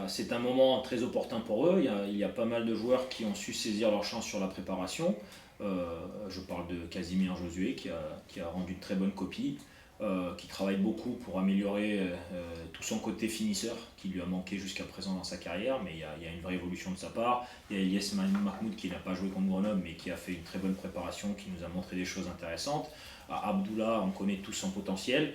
c'est un moment très opportun pour eux. Il y a pas mal de joueurs qui ont su saisir leur chance sur la préparation. Je parle de Casimir Josué qui a rendu de très bonnes copies, qui travaille beaucoup pour améliorer tout son côté finisseur qui lui a manqué jusqu'à présent dans sa carrière, mais il y a une vraie évolution de sa part. Il y a Elias Mahmoud qui n'a pas joué contre Grenoble mais qui a fait une très bonne préparation, qui nous a montré des choses intéressantes. Abdullah, on connaît tous son potentiel.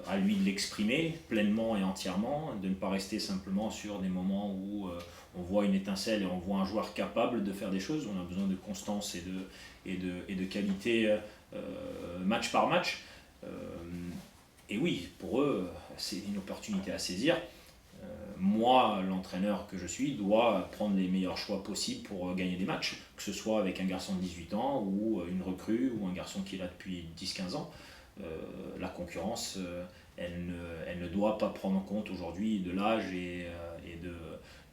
À lui de l'exprimer pleinement et entièrement, de ne pas rester simplement sur des moments où on voit une étincelle et on voit un joueur capable de faire des choses. On a besoin de constance et de qualité match par match. Euh, et oui, pour eux, c'est une opportunité à saisir. Moi, l'entraîneur que je suis, doit prendre les meilleurs choix possibles pour gagner des matchs, que ce soit avec un garçon de 18 ans ou une recrue ou un garçon qui est là depuis 10-15 ans. La concurrence, elle ne doit pas prendre en compte aujourd'hui de l'âge et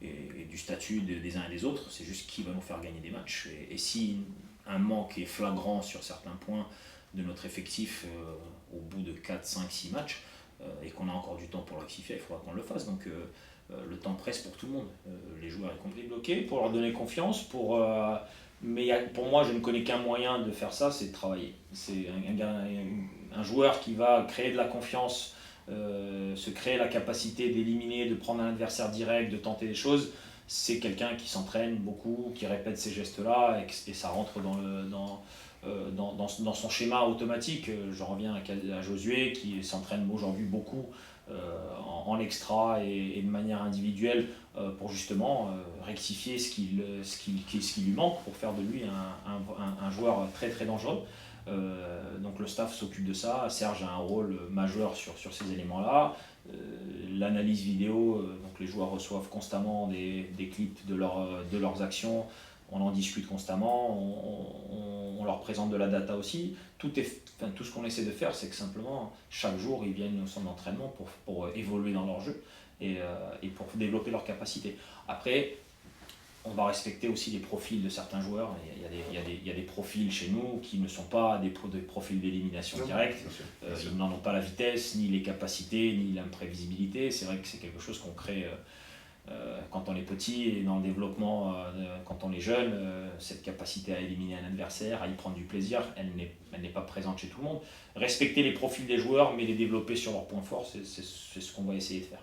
du statut des uns et des autres. C'est juste qui va nous faire gagner des matchs. Et si un manque est flagrant sur certains points de notre effectif au bout de 4, 5, 6 matchs, et qu'on a encore du temps pour rectifier, il faudra qu'on le fasse. Donc le temps presse pour tout le monde, les joueurs y compris bloqués, pour leur donner confiance, mais pour moi, je ne connais qu'un moyen de faire ça, c'est de travailler. C'est un joueur qui va créer de la confiance, se créer la capacité d'éliminer, de prendre un adversaire direct, de tenter des choses. C'est quelqu'un qui s'entraîne beaucoup, qui répète ces gestes-là et ça rentre dans son schéma automatique. Je reviens à Josué qui s'entraîne aujourd'hui beaucoup en extra et de manière individuelle pour justement rectifier ce qui lui manque pour faire de lui un joueur très très dangereux. Donc le staff s'occupe de ça, Serge a un rôle majeur sur ces éléments-là. L'analyse vidéo, donc les joueurs reçoivent constamment des clips de leurs actions, on en discute constamment, on leur présente de la data aussi. Tout ce qu'on essaie de faire, c'est que simplement chaque jour ils viennent au centre d'entraînement pour évoluer dans leur jeu et pour développer leurs capacités. Après, on va respecter aussi les profils de certains joueurs. Il y a des profils chez nous qui ne sont pas des profils d'élimination directe. Ils n'en ont pas la vitesse, ni les capacités, ni l'imprévisibilité. C'est vrai que c'est quelque chose qu'on crée quand on est petit et dans le développement, quand on est jeune, cette capacité à éliminer un adversaire, à y prendre du plaisir, elle n'est pas présente chez tout le monde. Respecter les profils des joueurs, mais les développer sur leurs points forts, c'est ce qu'on va essayer de faire.